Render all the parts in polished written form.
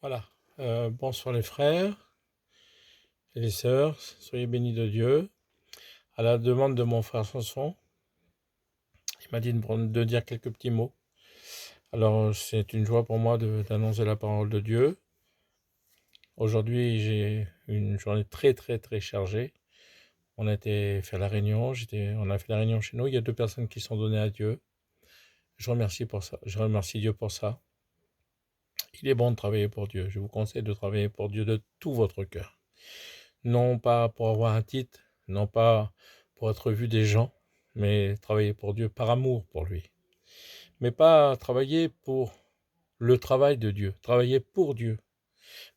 Voilà. Bonsoir les frères et les sœurs, soyez bénis de Dieu. À la demande de mon frère Samson, il m'a dit de dire quelques petits mots. Alors c'est une joie pour moi d'annoncer la parole de Dieu. Aujourd'hui j'ai une journée très très très chargée. On a été faire la réunion, on a fait la réunion chez nous, il y a 2 personnes qui sont données à Dieu. Je remercie pour ça, je remercie Dieu pour ça. Il est bon de travailler pour Dieu, je vous conseille de travailler pour Dieu de tout votre cœur. Non pas pour avoir un titre, non pas pour être vu des gens, mais travailler pour Dieu par amour pour lui. Mais pas travailler pour le travail de Dieu, travailler pour Dieu.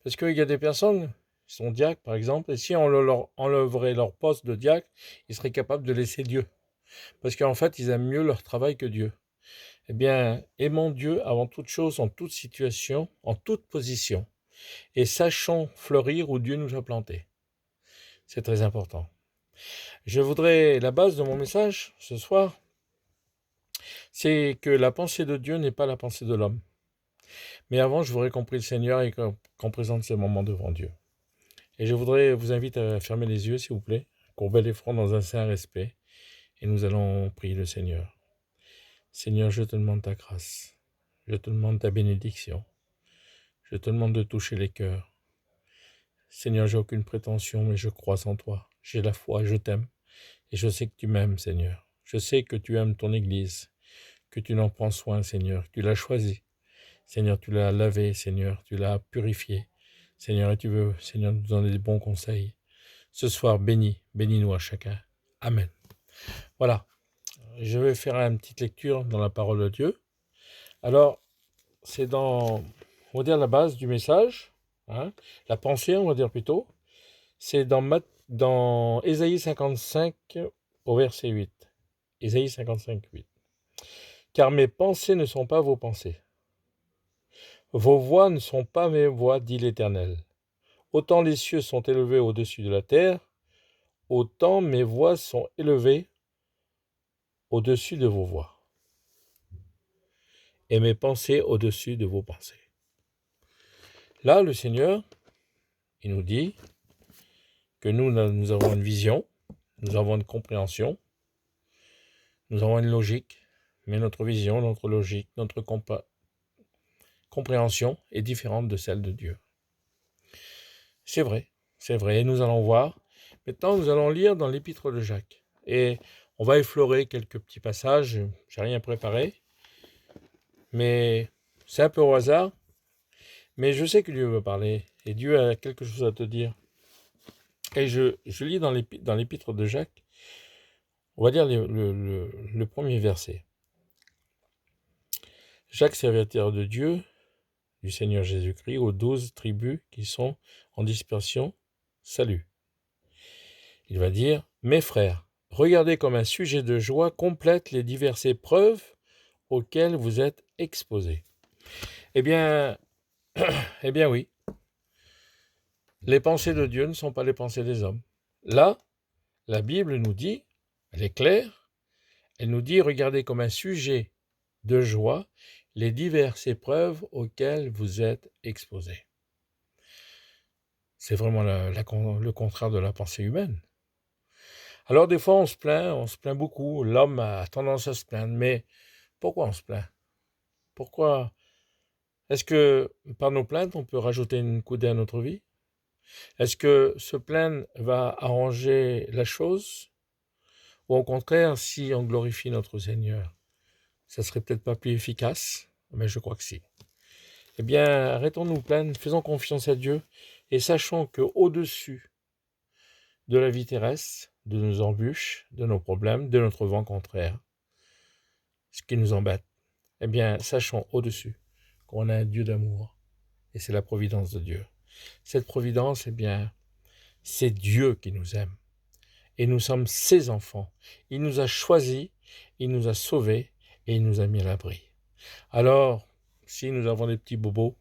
Parce qu'il y a des personnes qui sont diacres, par exemple, et si on leur enlèverait leur poste de diacre, ils seraient capables de laisser Dieu. Parce qu'en fait, ils aiment mieux leur travail que Dieu. Eh bien, aimons Dieu avant toute chose, en toute situation, en toute position, et sachons fleurir où Dieu nous a plantés. C'est très important. La base de mon message ce soir, c'est que la pensée de Dieu n'est pas la pensée de l'homme. Mais avant, je voudrais qu'on prie le Seigneur et qu'on présente ces moments devant Dieu. Et je voudrais vous inviter à fermer les yeux, s'il vous plaît, courber les fronts dans un saint respect, et nous allons prier le Seigneur. Seigneur, je te demande ta grâce, je te demande ta bénédiction, je te demande de toucher les cœurs. Seigneur, j'ai aucune prétention, mais je crois en toi. J'ai la foi, je t'aime, et je sais que tu m'aimes, Seigneur. Je sais que tu aimes ton Église, que tu en prends soin, Seigneur, que tu l'as choisi. Seigneur, tu l'as lavé, Seigneur, tu l'as purifié. Seigneur, et tu veux, Seigneur, nous donner des bons conseils. Ce soir, bénis-nous à chacun. Amen. Voilà, je vais faire une petite lecture dans la parole de Dieu. Alors, c'est on va dire, la base du message, hein, la pensée, on va dire plutôt. C'est dans Ésaïe 55 au verset 8. Ésaïe 55, 8. Car mes pensées ne sont pas vos pensées. Vos voix ne sont pas mes voix, dit l'Éternel. Autant les cieux sont élevés au-dessus de la terre, autant mes voix sont élevées au-dessus de vos voix, et mes pensées au-dessus de vos pensées. Là, le Seigneur, il nous dit que nous avons une vision, nous avons une compréhension, nous avons une logique, mais notre vision, notre logique, notre compréhension est différente de celle de Dieu. C'est vrai, et nous allons voir. Maintenant, nous allons lire dans l'épître de Jacques. Et on va effleurer quelques petits passages, j'ai rien préparé, mais c'est un peu au hasard. Mais je sais que Dieu veut parler, et Dieu a quelque chose à te dire. Et je lis dans l'épître de Jacques, on va dire le premier verset. Jacques, serviteur de Dieu, du Seigneur Jésus-Christ, aux 12 tribus qui sont en dispersion, salut. Il va dire, mes frères, regardez comme un sujet de joie complète les diverses épreuves auxquelles vous êtes exposés. Eh bien oui, les pensées de Dieu ne sont pas les pensées des hommes. Là, la Bible nous dit, elle est claire, elle nous dit, regardez comme un sujet de joie les diverses épreuves auxquelles vous êtes exposés. C'est vraiment le contraire de la pensée humaine. Alors des fois on se plaint beaucoup, l'homme a tendance à se plaindre, mais pourquoi on se plaint? Pourquoi? Est-ce que par nos plaintes on peut rajouter une coudée à notre vie? Est-ce que se plaindre va arranger la chose? Ou au contraire, si on glorifie notre Seigneur, ça serait peut-être pas plus efficace? Mais je crois que si. Eh bien, arrêtons-nous de plaindre, faisons confiance à Dieu et sachons qu'au-dessus de la vie terrestre, de nos embûches, de nos problèmes, de notre vent contraire, ce qui nous embête, eh bien, sachons au-dessus qu'on a un Dieu d'amour et c'est la providence de Dieu. Cette providence, eh bien, c'est Dieu qui nous aime et nous sommes ses enfants. Il nous a choisis, il nous a sauvés et il nous a mis à l'abri. Alors, si nous avons des petits bobos,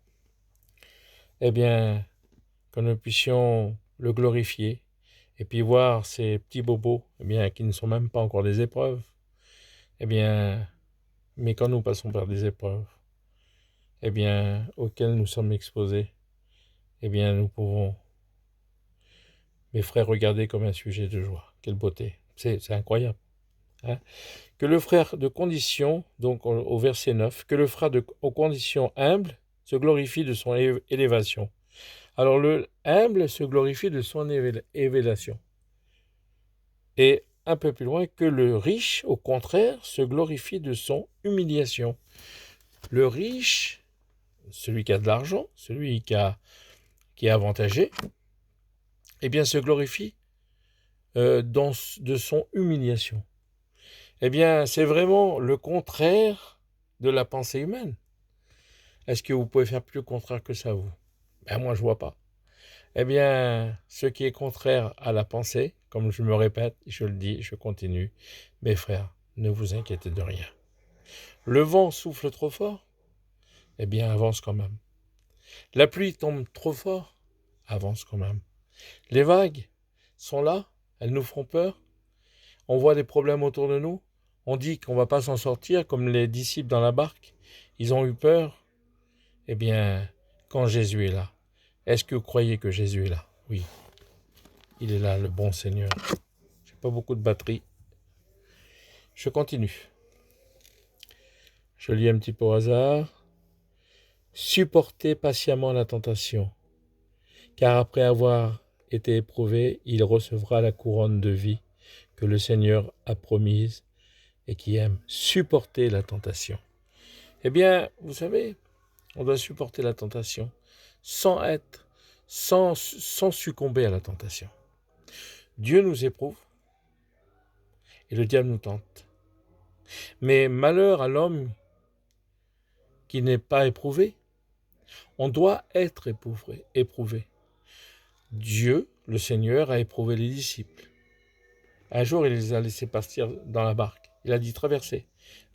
eh bien, que nous puissions le glorifier et puis voir ces petits bobos, eh bien, qui ne sont même pas encore des épreuves, eh bien, mais quand nous passons par des épreuves, eh bien, auxquelles nous sommes exposés, eh bien nous pouvons, mes frères, regarder comme un sujet de joie. Quelle beauté, c'est incroyable. Hein. Que le frère de condition, donc au verset 9, que le frère aux conditions humbles se glorifie de son élévation. Alors le humble se glorifie de son élévation. Et un peu plus loin, que le riche, au contraire, se glorifie de son humiliation. Le riche, celui qui a de l'argent, celui qui est avantagé, eh bien se glorifie de son humiliation. Eh bien, c'est vraiment le contraire de la pensée humaine. Est-ce que vous pouvez faire plus contraire que ça, vous? Ben, moi, je vois pas. Eh bien, ce qui est contraire à la pensée, comme je me répète, je le dis, je continue, mes frères, ne vous inquiétez de rien. Le vent souffle trop fort, eh bien, avance quand même. La pluie tombe trop fort, avance quand même. Les vagues sont là, elles nous font peur. On voit des problèmes autour de nous. On dit qu'on ne va pas s'en sortir, comme les disciples dans la barque. Ils ont eu peur. Eh bien, quand Jésus est là, est-ce que vous croyez que Jésus est là? Oui, il est là, le bon Seigneur. J'ai pas beaucoup de batterie. Je continue. Je lis un petit peu au hasard. Supportez patiemment la tentation, car après avoir été éprouvé, il recevra la couronne de vie que le Seigneur a promise et qui aime supporter la tentation. Eh bien, vous savez, on doit supporter la tentation sans succomber à la tentation. Dieu nous éprouve et le diable nous tente. Mais malheur à l'homme qui n'est pas éprouvé. On doit être éprouvé. Dieu, le Seigneur, a éprouvé les disciples. Un jour, il les a laissés partir dans la barque. Il a dit traverser.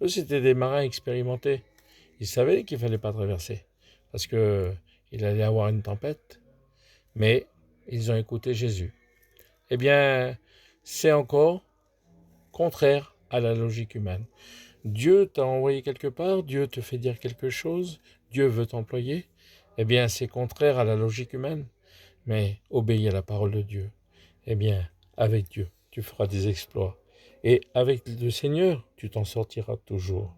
Eux, c'était des marins expérimentés. Ils savaient qu'il ne fallait pas traverser parce qu'il allait y avoir une tempête. Mais ils ont écouté Jésus. Eh bien, c'est encore contraire à la logique humaine. Dieu t'a envoyé quelque part, Dieu te fait dire quelque chose, Dieu veut t'employer. Eh bien, c'est contraire à la logique humaine. Mais obéis à la parole de Dieu. Eh bien, avec Dieu, tu feras des exploits. Et avec le Seigneur, tu t'en sortiras toujours.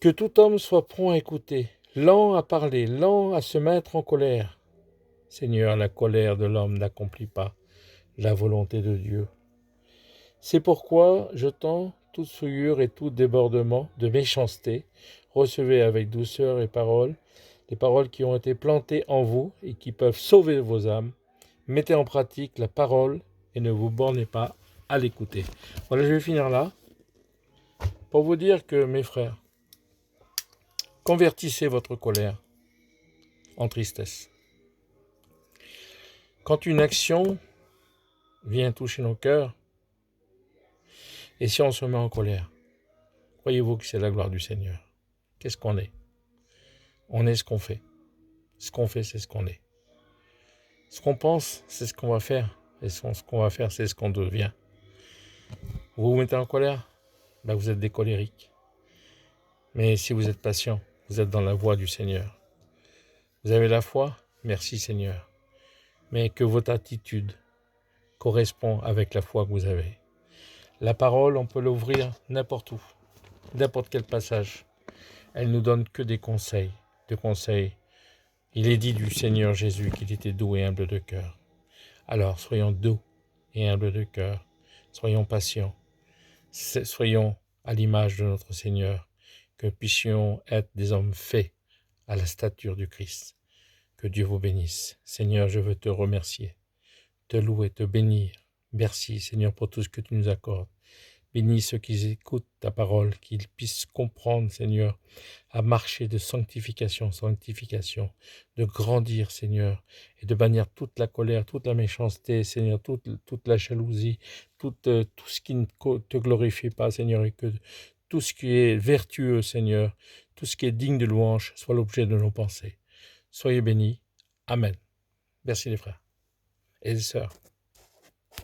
Que tout homme soit prompt à écouter, lent à parler, lent à se mettre en colère. Seigneur, la colère de l'homme n'accomplit pas la volonté de Dieu. C'est pourquoi, jetant toute souillure et tout débordement de méchanceté, recevez avec douceur et parole les paroles qui ont été plantées en vous et qui peuvent sauver vos âmes. Mettez en pratique la parole et ne vous bornez pas à l'écouter. Voilà, je vais finir là pour vous dire que, mes frères, convertissez votre colère en tristesse. Quand une action vient toucher nos cœurs, et si on se met en colère, croyez-vous que c'est la gloire du Seigneur? Qu'est-ce qu'on est? On est ce qu'on fait. Ce qu'on fait, c'est ce qu'on est. Ce qu'on pense, c'est ce qu'on va faire. Et ce qu'on va faire, c'est ce qu'on devient. Vous vous mettez en colère, ben vous êtes des colériques. Mais si vous êtes patient, vous êtes dans la voie du Seigneur. Vous avez la foi? Merci Seigneur. Mais que votre attitude correspond avec la foi que vous avez. La parole, on peut l'ouvrir n'importe où, n'importe quel passage. Elle nous donne que des conseils. Il est dit du Seigneur Jésus qu'il était doux et humble de cœur. Alors, soyons doux et humbles de cœur. Soyons patients. Soyons à l'image de notre Seigneur. Que puissions être des hommes faits à la stature du Christ. Que Dieu vous bénisse. Seigneur, je veux te remercier, te louer, te bénir. Merci, Seigneur, pour tout ce que tu nous accordes. Bénis ceux qui écoutent ta parole, qu'ils puissent comprendre, Seigneur, à marcher de sanctification en sanctification, de grandir, Seigneur, et de bannir toute la colère, toute la méchanceté, Seigneur, toute la jalousie, tout ce qui ne te glorifie pas, Seigneur, et que tout ce qui est vertueux, Seigneur, tout ce qui est digne de louange, soit l'objet de nos pensées. Soyez bénis. Amen. Merci les frères et les sœurs.